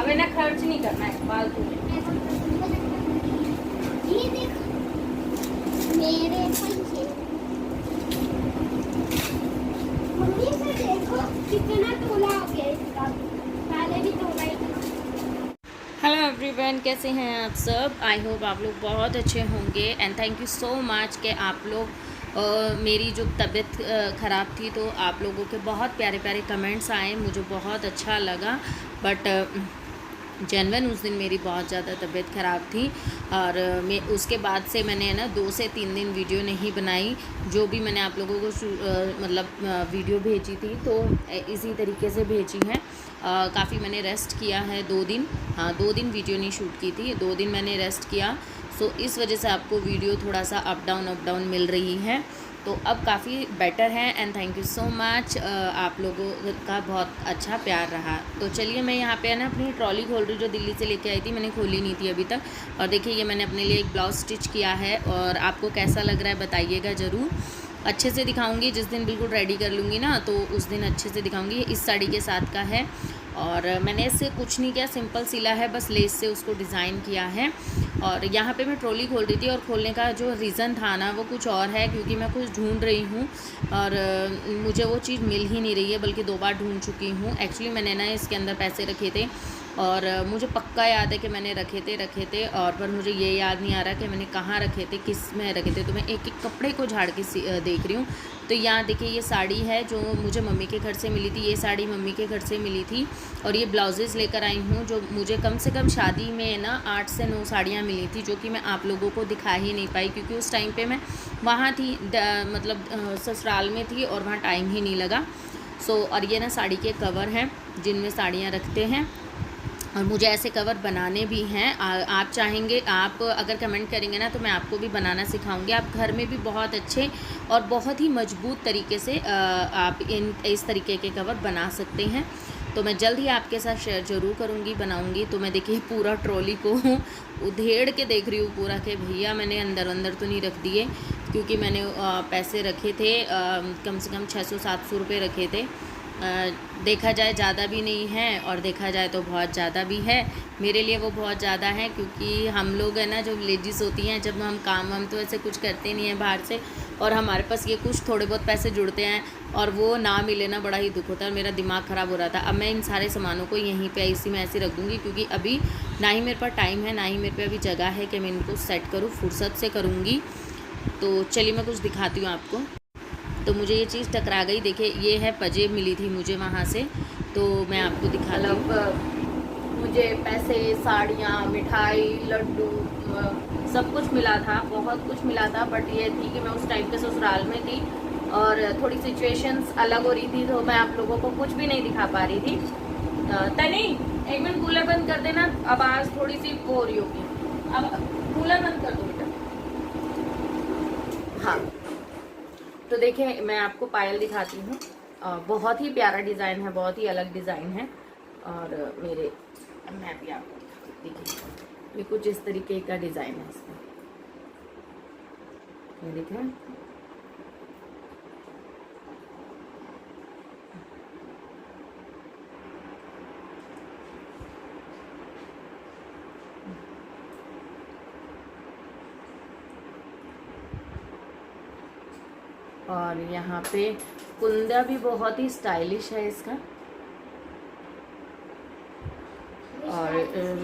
अब है ना खर्च नहीं करना है फालतू में। ये देखो मेरे पैसे। मम्मी से देखो कितना तोला हो गया इसका, पहले भी तोला ही था। हेलो एवरीवन, कैसे हैं आप सब। आई होप आप लोग बहुत अच्छे होंगे and thank you so much कि आप लोग मेरी जो तबीयत ख़राब थी तो आप लोगों के बहुत प्यारे प्यारे कमेंट्स आए, मुझे बहुत अच्छा लगा। बट जेनवन उस दिन मेरी बहुत ज़्यादा तबीयत ख़राब थी और मैं उसके बाद से मैंने है ना 2 से 3 दिन वीडियो नहीं बनाई। जो भी मैंने आप लोगों को वीडियो भेजी थी तो इसी तरीके से भेजी हैं। काफ़ी मैंने रेस्ट किया है 2 दिन। हाँ, 2 दिन वीडियो नहीं शूट की थी, 2 दिन मैंने रेस्ट किया। सो इस वजह से आपको वीडियो थोड़ा सा अप डाउन मिल रही है। तो अब काफ़ी बेटर है and thank you so much. आप लोगों का बहुत अच्छा प्यार रहा। तो चलिए मैं यहाँ पे है ना अपनी ट्रॉली खोल रही हूँ जो दिल्ली से लेके आई थी, मैंने खोली नहीं थी अभी तक। और देखिए ये मैंने अपने लिए एक ब्लाउज स्टिच किया है और आपको कैसा लग रहा है बताइएगा ज़रूर। अच्छे से दिखाऊंगी, जिस दिन बिल्कुल रेडी कर लूँगी ना तो उस दिन अच्छे से दिखाऊंगी। इस साड़ी के साथ का है और मैंने इससे कुछ नहीं किया, सिंपल सिला है, बस लेस से उसको डिज़ाइन किया है। और यहाँ पे मैं ट्रॉली खोल रही थी और खोलने का जो रीज़न था ना वो कुछ और है, क्योंकि मैं कुछ ढूंढ रही हूँ और मुझे वो चीज़ मिल ही नहीं रही है, बल्कि 2 बार ढूंढ चुकी हूँ। एक्चुअली मैंने ना इसके अंदर पैसे रखे थे और मुझे पक्का याद है कि मैंने रखे थे और पर मुझे ये याद नहीं आ रहा कि मैंने कहाँ रखे थे, किस में रखे थे। तो मैं एक एक कपड़े को झाड़ के देख रही हूँ। तो यहाँ देखिए ये साड़ी है जो मुझे मम्मी के घर से मिली थी, ये साड़ी मम्मी के घर से मिली थी। और ये ब्लाउजेज़ लेकर आई हूँ जो मुझे कम से कम शादी में ना 8 से 9 साड़ियाँ मिली थी, जो कि मैं आप लोगों को दिखा ही नहीं पाई क्योंकि उस टाइम पे मैं वहाँ थी, मतलब ससुराल में थी और वहाँ टाइम ही नहीं लगा। और ये ना साड़ी के कवर हैं जिनमें साड़ियाँ रखते हैं और मुझे ऐसे कवर बनाने भी हैं। आप चाहेंगे, आप अगर कमेंट करेंगे ना तो मैं आपको भी बनाना सिखाऊंगी। आप घर में भी बहुत अच्छे और बहुत ही मजबूत तरीके से आप इस तरीके के कवर बना सकते हैं। तो मैं जल्द ही आपके साथ शेयर ज़रूर करूँगी, बनाऊँगी। तो मैं देखिए पूरा ट्रॉली को उधेड़ के देख रही हूँ पूरा कि भैया मैंने अंदर तो नहीं रख दिए, क्योंकि मैंने पैसे रखे थे कम से कम 600-700 रुपये रखे थे। देखा जाए ज़्यादा भी नहीं है और देखा जाए तो बहुत ज़्यादा भी है। मेरे लिए वो बहुत ज़्यादा है क्योंकि हम लोग है ना जो लेडीज़ होती हैं, जब हम काम तो ऐसे कुछ करते नहीं हैं बाहर से और हमारे पास ये कुछ थोड़े बहुत पैसे जुड़ते हैं और वो ना मिले ना बड़ा ही दुख होता है और मेरा दिमाग ख़राब हो रहा था। अब मैं इन सारे सामानों को यहीं पे इसी में ऐसे रख दूँगी क्योंकि अभी ना ही मेरे पास टाइम है, ना ही मेरे पे अभी जगह है कि मैं इनको सेट करूँ, फुर्सत से करूँगी। तो चलिए मैं कुछ दिखाती हूँ आपको। तो मुझे ये चीज़ टकरा गई, देखिए ये है पजेब मिली थी मुझे वहाँ से, तो मैं आपको दिखा लूँ। मुझे पैसे, साड़ियाँ, मिठाई, लड्डू सब कुछ मिला था, बहुत कुछ मिला था। बट ये थी कि मैं उस टाइम पे ससुराल में थी और थोड़ी सिचुएशंस अलग हो रही थी, तो मैं आप लोगों को कुछ भी नहीं दिखा पा रही थी। तनी एक मिनट कूलर बंद कर देना, आवाज़ थोड़ी सी वो हो रही होगी। अब कूलर बंद कर दो बेटा। हाँ, तो देखिए मैं आपको पायल दिखाती हूँ। बहुत ही प्यारा डिज़ाइन है, बहुत ही अलग डिज़ाइन है और मैं भी आपको देखिए ये कुछ इस तरीके का डिज़ाइन है इसमें, ये देखें। और यहाँ पे कुंदा भी बहुत ही स्टाइलिश है इसका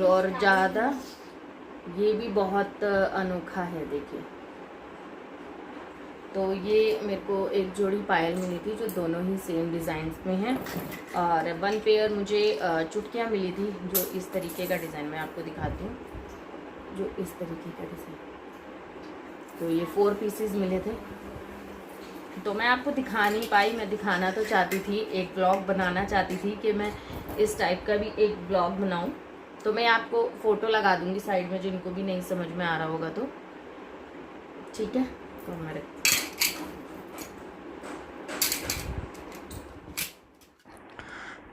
और ज़्यादा ये भी बहुत अनोखा है देखिए। तो ये मेरे को एक जोड़ी पायल मिली थी जो दोनों ही सेम डिज़ाइन में हैं और 1 पेयर मुझे चुटकियाँ मिली थी जो इस तरीके का डिज़ाइन मैं आपको दिखाती हूँ, जो इस तरीके का डिज़ाइन। तो ये 4 पीसेस मिले थे, तो मैं आपको दिखा नहीं पाई। मैं दिखाना तो चाहती थी, एक ब्लॉग बनाना चाहती थी कि मैं इस टाइप का भी एक ब्लॉग बनाऊं। तो मैं आपको फ़ोटो लगा दूंगी साइड में, जिनको भी नहीं समझ में आ रहा होगा तो ठीक है। तो हमारे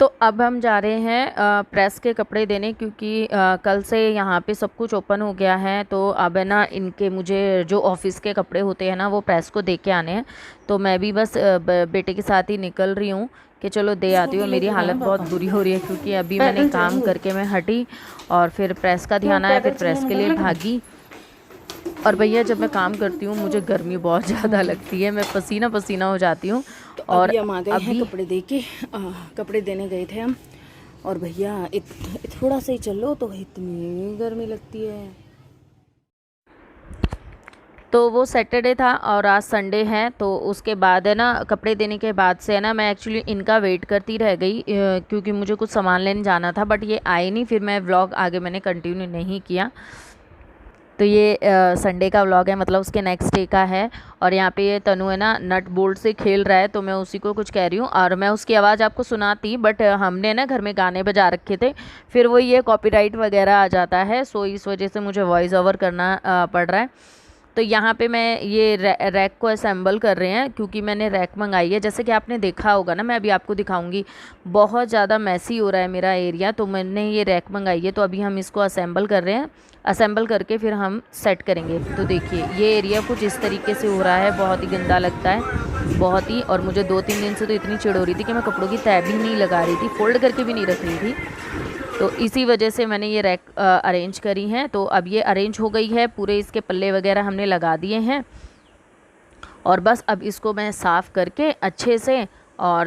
तो अब हम जा रहे हैं प्रेस के कपड़े देने, क्योंकि कल से यहाँ पे सब कुछ ओपन हो गया है। तो अब है ना इनके मुझे जो ऑफिस के कपड़े होते हैं ना वो प्रेस को दे के आने हैं। तो मैं भी बस बेटे के साथ ही निकल रही हूँ कि चलो दे आती हूँ। मेरी हालत बहुत बुरी हो रही है क्योंकि अभी मैंने काम करके मैं हटी और फिर प्रेस का ध्यान आया, फिर प्रेस के लिए भागी। और भैया जब मैं काम करती हूँ मुझे गर्मी बहुत ज़्यादा लगती है, मैं पसीना पसीना हो जाती हूँ। और अभी हम आ गए हैं कपड़े दे के, कपड़े देने गए थे हम। और भैया थोड़ा सा ही चलो तो इतनी गर्मी लगती है। तो वो सैटरडे था और आज संडे है, तो उसके बाद है ना, कपड़े देने के बाद से है ना, मैं एक्चुअली इनका वेट करती रह गई क्योंकि मुझे कुछ सामान लेने जाना था, बट ये आए नहीं। फिर मैं व्लॉग आगे मैंने कंटिन्यू नहीं किया। तो ये संडे का व्लॉग है, मतलब उसके नेक्स्ट डे का है। और यहाँ पे ये तनु है ना नट बोल्ट से खेल रहा है, तो मैं उसी को कुछ कह रही हूँ और मैं उसकी आवाज़ आपको सुनाती, बट हमने ना घर में गाने बजा रखे थे, फिर वो ये कॉपीराइट वगैरह आ जाता है, सो इस वजह से मुझे वॉइस ओवर करना पड़ रहा है। तो यहाँ पे मैं ये रैक को असेंबल कर रहे हैं क्योंकि मैंने रैक मंगाई है। जैसे कि आपने देखा होगा ना, मैं अभी आपको दिखाऊंगी, बहुत ज़्यादा मैसी हो रहा है मेरा एरिया, तो मैंने ये रैक मंगाई है। तो अभी हम इसको असेंबल कर रहे हैं, असेंबल करके फिर हम सेट करेंगे। तो देखिए ये एरिया कुछ इस तरीके से हो रहा है, बहुत ही गंदा लगता है, बहुत ही। और मुझे 2-3 दिन से तो इतनी चिढ़ हो रही थी कि मैं कपड़ों की तह भी नहीं लगा रही थी, फोल्ड करके भी नहीं रख रही थी। तो इसी वजह से मैंने ये रैक अरेंज करी हैं। तो अब ये अरेंज हो गई है, पूरे इसके पल्ले वगैरह हमने लगा दिए हैं और बस अब इसको मैं साफ़ करके अच्छे से, और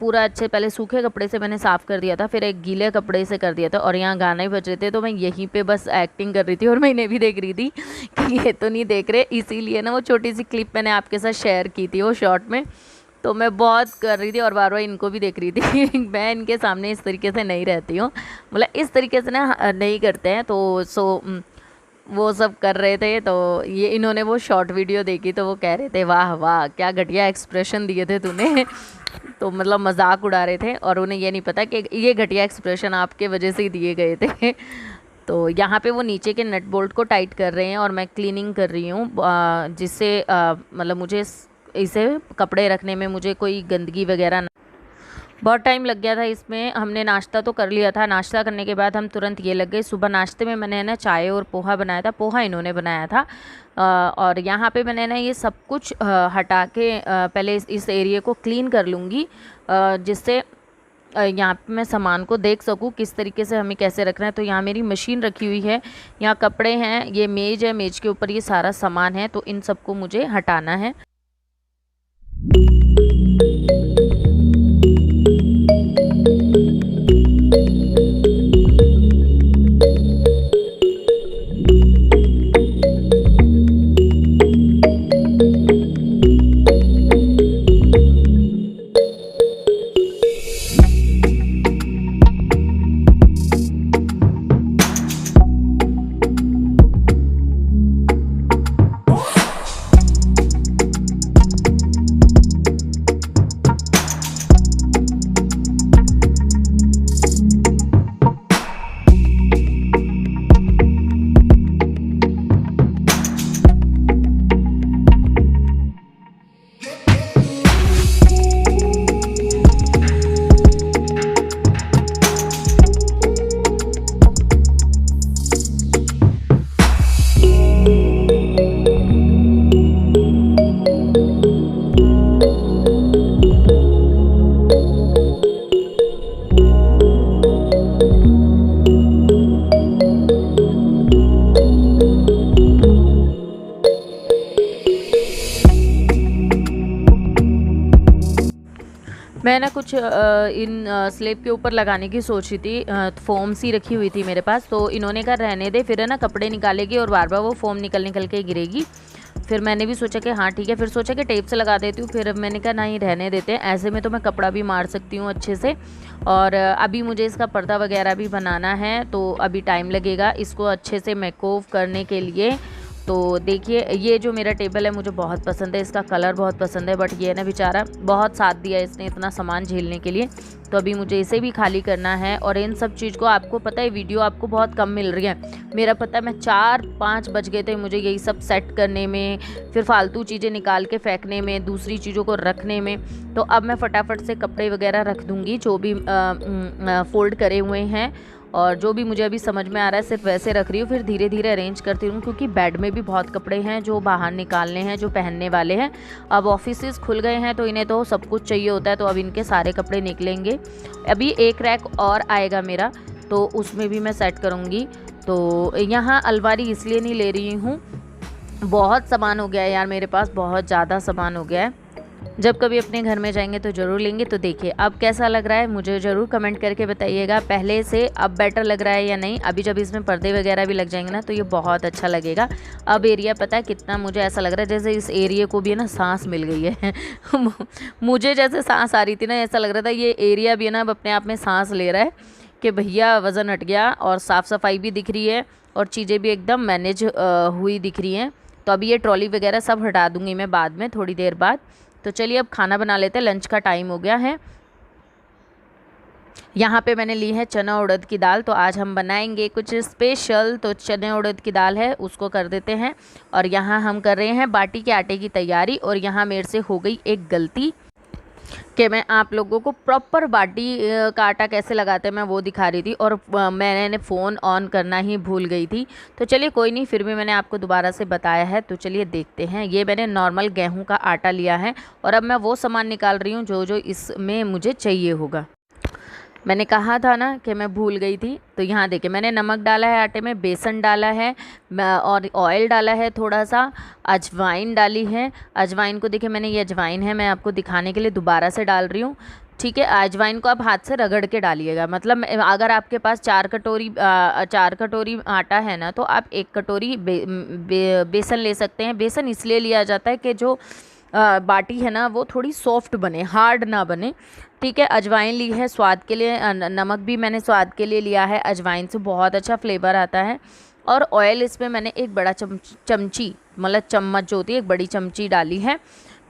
पूरा अच्छे पहले सूखे कपड़े से मैंने साफ़ कर दिया था, फिर एक गीले कपड़े से कर दिया था। और यहाँ गाने बज रहे थे तो मैं यहीं पे बस एक्टिंग कर रही थी और मैं इन्हें भी देख रही थी कि ये तो नहीं देख रहे, इसीलिए ना वो छोटी सी क्लिप मैंने आपके साथ शेयर की थी वो शॉर्ट में। तो मैं बहुत कर रही थी और बार बार इनको भी देख रही थी मैं इनके सामने इस तरीके से नहीं रहती हूँ, मतलब इस तरीके से ना नहीं करते हैं। तो वो सब कर रहे थे, तो ये इन्होंने वो शॉर्ट वीडियो देखी तो वो कह रहे थे वाह वाह क्या घटिया एक्सप्रेशन दिए थे तूने तो मतलब मजाक उड़ा रहे थे और उन्हें ये नहीं पता कि ये घटिया एक्सप्रेशन आपके वजह से ही दिए गए थे तो यहाँ पे वो नीचे के नट बोल्ट को टाइट कर रहे हैं और मैं क्लीनिंग कर रही हूँ, जिससे मतलब मुझे इसे कपड़े रखने में मुझे कोई गंदगी वगैरह ना। बहुत टाइम लग गया था इसमें। हमने नाश्ता तो कर लिया था, नाश्ता करने के बाद हम तुरंत ये लग गए। सुबह नाश्ते में मैंने ना चाय और पोहा बनाया था, पोहा इन्होंने बनाया था। और यहाँ पे मैंने ना ये सब कुछ हटा के पहले इस एरिया को क्लीन कर लूँगी, जिससे यहाँ पे मैं सामान को देख सकूँ किस तरीके से हमें कैसे रखना है। तो यहाँ मेरी मशीन रखी हुई है, यहाँ कपड़े हैं, ये मेज़ है, मेज़ के ऊपर ये सारा सामान है, तो इन सबको मुझे हटाना है। मैं ना कुछ इन स्लेब के ऊपर लगाने की सोच रही थी, फोम सी रखी हुई थी मेरे पास, तो इन्होंने कहा रहने दे, फिर है ना कपड़े निकालेगी और बार बार वो फोम निकल के गिरेगी। फिर मैंने भी सोचा कि हाँ ठीक है, फिर सोचा कि टेप से लगा देती हूँ, फिर मैंने कहा नहीं रहने देते हैं, ऐसे में तो मैं कपड़ा भी मार सकती हूँ अच्छे से। और अभी मुझे इसका पर्दा वगैरह भी बनाना है, तो अभी टाइम लगेगा इसको अच्छे से मेकओवर करने के लिए। तो देखिए ये जो मेरा टेबल है मुझे बहुत पसंद है, इसका कलर बहुत पसंद है, बट ये ना बेचारा बहुत साथ दिया इसने इतना सामान झेलने के लिए, तो अभी मुझे इसे भी खाली करना है। और इन सब चीज़ को आपको पता है वीडियो आपको बहुत कम मिल रही है, मेरा पता है मैं 4-5 बज गए थे मुझे यही सब सेट करने में, फिर फालतू चीज़ें निकाल के फेंकने में, दूसरी चीज़ों को रखने में। तो अब मैं फटाफट से कपड़े वगैरह रख दूँगी जो भी फोल्ड करे हुए हैं, और जो भी मुझे अभी समझ में आ रहा है सिर्फ वैसे रख रही हूँ, फिर धीरे धीरे अरेंज करती हूँ, क्योंकि बेड में भी बहुत कपड़े हैं जो बाहर निकालने हैं, जो पहनने वाले हैं। अब ऑफिसेज खुल गए हैं तो इन्हें तो सब कुछ चाहिए होता है, तो अब इनके सारे कपड़े निकलेंगे। अभी एक रैक और आएगा मेरा, तो उसमें भी मैं सेट करूँगी। तो यहाँ अलमारी इसलिए नहीं ले रही हूँ, बहुत सामान हो गया है यार मेरे पास, बहुत ज़्यादा सामान हो गया है। जब कभी अपने घर में जाएंगे तो ज़रूर लेंगे। तो देखिए अब कैसा लग रहा है मुझे ज़रूर कमेंट करके बताइएगा, पहले से अब बेटर लग रहा है या नहीं। अभी जब इसमें पर्दे वगैरह भी लग जाएंगे ना तो ये बहुत अच्छा लगेगा। अब एरिया पता है कितना मुझे ऐसा लग रहा है जैसे इस एरिया को भी ना सांस मिल गई है मुझे जैसे सांस आ रही थी ना, ऐसा लग रहा था ये एरिया भी है ना अब अपने आप में सांस ले रहा है कि भैया वज़न हट गया, और साफ़ सफाई भी दिख रही है और चीज़ें भी एकदम मैनेज हुई दिख रही हैं। तो अभी ये ट्रॉली वगैरह सब हटा दूँगी मैं बाद में, थोड़ी देर बाद। तो चलिए अब खाना बना लेते हैं, लंच का टाइम हो गया है। यहाँ पे मैंने ली है चना उड़द की दाल, तो आज हम बनाएंगे कुछ स्पेशल। तो चने उड़द की दाल है उसको कर देते हैं। और यहाँ हम कर रहे हैं बाटी के आटे की तैयारी। और यहाँ मेरे से हो गई एक गलती कि मैं आप लोगों को प्रॉपर बाटी का आटा कैसे लगाते हैं मैं वो दिखा रही थी, और मैंने फ़ोन ऑन करना ही भूल गई थी। तो चलिए कोई नहीं, फिर भी मैंने आपको दोबारा से बताया है। तो चलिए देखते हैं। ये मैंने नॉर्मल गेहूं का आटा लिया है, और अब मैं वो सामान निकाल रही हूँ जो जो इसमें मुझे चाहिए होगा। मैंने कहा था ना कि मैं भूल गई थी। तो यहाँ देखिए मैंने नमक डाला है आटे में, बेसन डाला है और ऑयल डाला है, थोड़ा सा अजवाइन डाली है। अजवाइन को देखिए मैंने, ये अजवाइन है, मैं आपको दिखाने के लिए दोबारा से डाल रही हूँ। ठीक है, अजवाइन को आप हाथ से रगड़ के डालिएगा। मतलब अगर आपके पास 4 कटोरी आटा है ना तो आप 1 कटोरी बेसन ले सकते हैं। बेसन इसलिए लिया जाता है कि जो बाटी है ना वो थोड़ी सॉफ्ट बने, हार्ड ना बने। ठीक है, अजवाइन ली है स्वाद के लिए, नमक भी मैंने स्वाद के लिए लिया है। अजवाइन से बहुत अच्छा फ्लेवर आता है। और ऑयल इसमें मैंने एक बड़ा चमची मतलब चम्मच जो होती है, एक बड़ी चमची डाली है।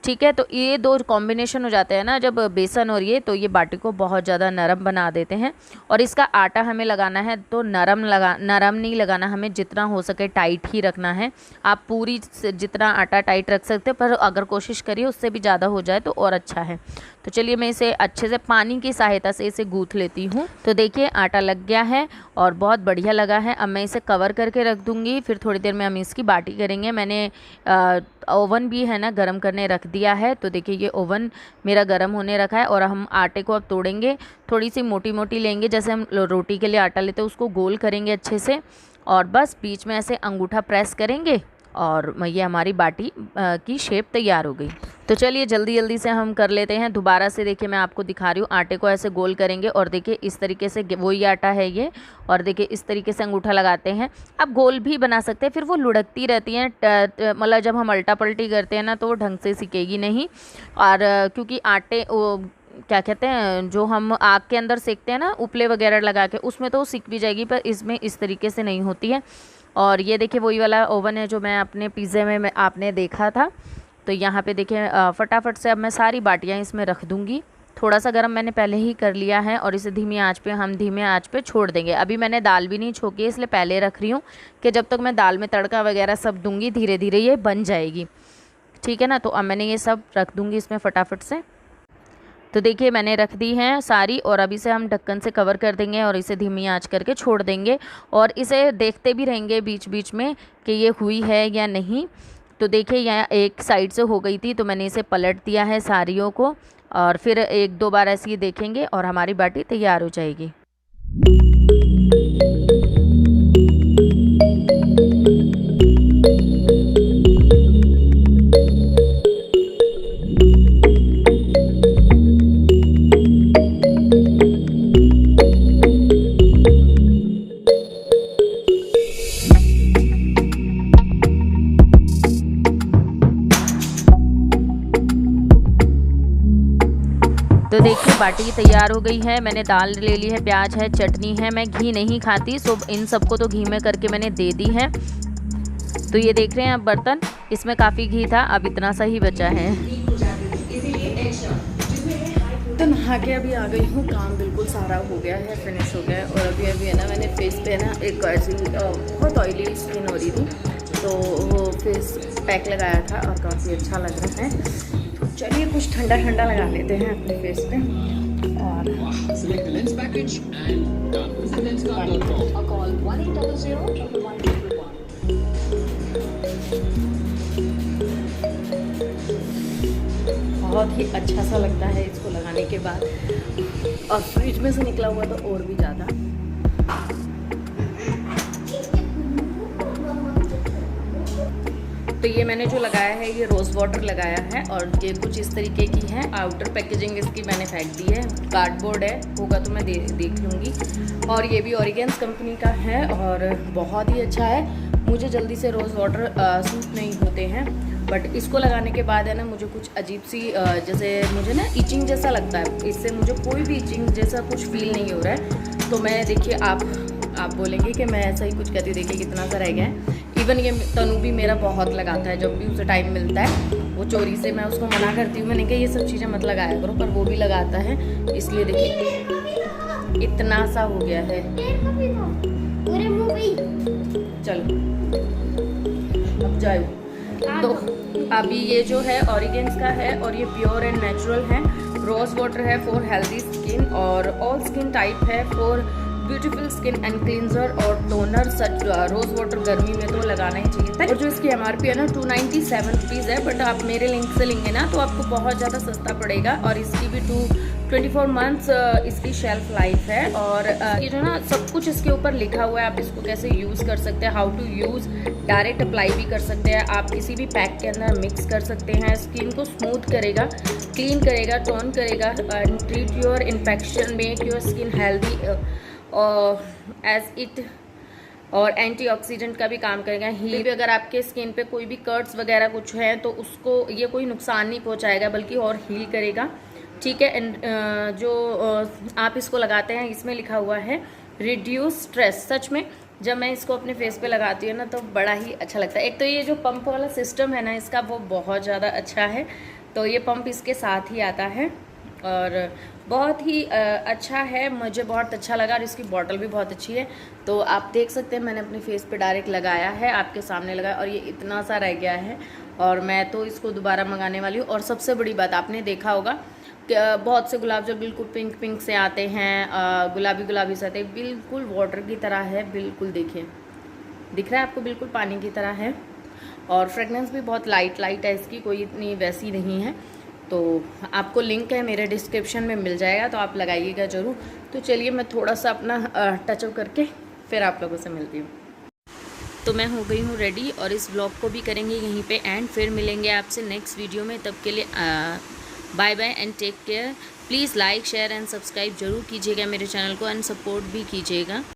ठीक है, तो ये दो कॉम्बिनेशन हो जाते हैं ना जब बेसन और ये, तो ये बाटी को बहुत ज़्यादा नरम बना देते हैं। और इसका आटा हमें लगाना है तो नरम नहीं लगाना, हमें जितना हो सके टाइट ही रखना है। आप पूरी जितना आटा टाइट रख सकते हैं, पर अगर कोशिश करिए उससे भी ज़्यादा हो जाए तो और अच्छा है। तो चलिए मैं इसे अच्छे से पानी की सहायता से इसे गूँथ लेती हूँ। तो देखिए आटा लग गया है और बहुत बढ़िया लगा है। अब मैं इसे कवर करके रख दूँगी, फिर थोड़ी देर में हम इसकी बाटी करेंगे। मैंने ओवन भी है ना गरम करने रख दिया है। तो देखिए ये ओवन मेरा गरम होने रखा है, और हम आटे को अब तोड़ेंगे। थोड़ी सी मोटी मोटी लेंगे, जैसे हम रोटी के लिए आटा लेते हैं उसको गोल करेंगे अच्छे से, और बस बीच में ऐसे अंगूठा प्रेस करेंगे और ये हमारी बाटी की शेप तैयार हो गई। तो चलिए जल्दी जल्दी से हम कर लेते हैं। दोबारा से देखिए मैं आपको दिखा रही हूँ, आटे को ऐसे गोल करेंगे और देखिए इस तरीके से, वही आटा है ये, और देखिए इस तरीके से अंगूठा लगाते हैं। आप गोल भी बना सकते हैं, फिर वो लुढ़कती रहती हैं, मतलब जब हम अल्टा पल्टी करते हैं ना तो वो ढंग से सिकेगी नहीं। और क्योंकि आटे क्या कहते हैं जो हम आग के अंदर सेकते हैं ना उपले वगैरह लगा के, उसमें तो सिक भी जाएगी, पर इसमें इस तरीके से नहीं होती है। और ये देखिए वही वाला ओवन है जो मैं अपने पिज़्ज़े में आपने देखा था। तो यहाँ पे देखिए फटाफट से अब मैं सारी बाटियाँ इसमें रख दूँगी। थोड़ा सा गरम मैंने पहले ही कर लिया है, और इसे धीमी आंच पे छोड़ देंगे। अभी मैंने दाल भी नहीं छोकी है, इसलिए पहले रख रही हूँ कि जब तक मैं दाल में तड़का वगैरह सब दूँगी धीरे धीरे ये बन जाएगी। ठीक है ना, तो अब मैंने ये सब रख दूँगी इसमें फटाफट से। तो देखिए मैंने रख दी हैं सारी, और अभी से हम ढक्कन से कवर कर देंगे और इसे धीमी आंच करके छोड़ देंगे, और इसे देखते भी रहेंगे बीच बीच में कि ये हुई है या नहीं। तो देखिए यहाँ एक साइड से हो गई थी तो मैंने इसे पलट दिया है सारियों को, और फिर 1-2 बार ऐसे ही देखेंगे और हमारी बाटी तैयार हो जाएगी। तो देखिए बाटी तैयार हो गई है। मैंने दाल ले ली है, प्याज है, चटनी है। मैं घी नहीं खाती, सो इन सबको तो घी में करके मैंने दे दी है। तो ये देख रहे हैं आप बर्तन, इसमें काफ़ी घी था, अब इतना सा ही बचा है। तो नहा के अभी आ गई हूँ, काम बिल्कुल सारा हो गया है, फिनिश हो गया है। और अभी है ना मैंने फेस पे ना एक ऐसी बहुत ऑयली स्किन हो रही थी, तो वो फेस पैक लगाया था और काफ़ी अच्छा लग रहा है। तो चलिए कुछ ठंडा ठंडा लगा लेते हैं अपने फेस पे। और switch and done. Lenscard.com or call 1800 बहुत ही अच्छा सा लगता है इसको लगाने के बाद, और फ्रिज में से निकला हुआ तो और भी ज़्यादा। तो ये मैंने जो लगाया है ये रोज़ वाटर लगाया है, और ये कुछ इस तरीके की है। आउटर पैकेजिंग इसकी मैंने फेंक दी है, कार्डबोर्ड है, होगा तो मैं देख लूँगी। और ये भी ऑरिगेंस कंपनी का है और बहुत ही अच्छा है। मुझे जल्दी से रोज़ वाटर सूट नहीं होते हैं, बट इसको लगाने के बाद है ना मुझे कुछ अजीब सी जैसे मुझे ना इचिंग जैसा लगता है। इससे मुझे कोई भी इचिंग जैसा कुछ फील नहीं हो रहा है। तो मैं देखिए आप बोलेंगे कि मैं ऐसा ही कुछ कहती, देखिए कितना सा रह गया है। इवन ये तनु भी मेरा बहुत लगाता है, जब भी उसे टाइम मिलता है वो चोरी से, मैं उसको मना करती हूँ, मैंने कहा ये सब चीज़ें मत लगाया करो, पर वो भी लगाता है। इसलिए देखिए इतना सा हो गया है। चलो अब जाओ। तो अभी ये जो है ऑरिगेंस का है और ये प्योर एंड नेचुरल है। रोज़ वाटर है फॉर हेल्दी स्किन और ऑल स्किन टाइप है for beautiful skin and cleanser और टोनर। सच रोज़ वाटर गर्मी में तो लगाना ही चाहिए। और जो इसकी MRP है ना 297 रुपीज़ है, बट आप मेरे लिंक से लेंगे ना तो आपको बहुत ज़्यादा सस्ता पड़ेगा। और इसकी भी 24 मंथ्स इसकी शेल्फ लाइफ है। और ये जो ना सब कुछ इसके ऊपर लिखा हुआ है, आप इसको कैसे यूज़ कर सकते हैं, how to use, direct apply भी कर सकते हैं आप, किसी भी पैक के अंदर मिक्स कर सकते हैं। स्किन को स्मूथ करेगा, क्लीन करेगा, टोन करेगा and treat your infection, make your skin healthy as it, और एंटीऑक्सीडेंट का भी काम करेगा। हील भी, अगर आपके स्किन पे कोई भी कर्ट्स वगैरह कुछ है तो उसको ये कोई नुकसान नहीं पहुंचाएगा, बल्कि और हील करेगा। ठीक है। एंड जो आप इसको लगाते हैं इसमें लिखा हुआ है रिड्यूस स्ट्रेस। सच में जब मैं इसको अपने फेस पे लगाती हूँ ना तो बड़ा ही अच्छा लगता है। एक तो ये जो पंप वाला सिस्टम है ना इसका, वो बहुत ज़्यादा अच्छा है। तो ये पंप इसके साथ ही आता है और बहुत ही अच्छा है, मुझे बहुत अच्छा लगा। और इसकी बॉटल भी बहुत अच्छी है। तो आप देख सकते हैं मैंने अपने फेस पे डायरेक्ट लगाया है, आपके सामने लगाया, और ये इतना सा रह गया है और मैं तो इसको दोबारा मंगाने वाली हूँ। और सबसे बड़ी बात, आपने देखा होगा कि बहुत से गुलाब जल बिल्कुल पिंक पिंक से आते हैं, गुलाबी से आते हैं, बिल्कुल वाटर की तरह है। बिल्कुल देखिए, दिख रहा है आपको, बिल्कुल पानी की तरह है। और फ्रेगनेंस भी बहुत लाइट है इसकी, कोई इतनी वैसी नहीं है। तो आपको लिंक है मेरे डिस्क्रिप्शन में मिल जाएगा, तो आप लगाइएगा ज़रूर। तो चलिए मैं थोड़ा सा अपना टचअप करके फिर आप लोगों से मिलती हूँ। तो मैं हो गई हूँ रेडी और इस ब्लॉग को भी करेंगे यहीं पे एंड, फिर मिलेंगे आपसे नेक्स्ट वीडियो में। तब के लिए bye bye and take care. Please like share and subscribe जरूर कीजिएगा मेरे चैनल को एंड सपोर्ट भी कीजिएगा।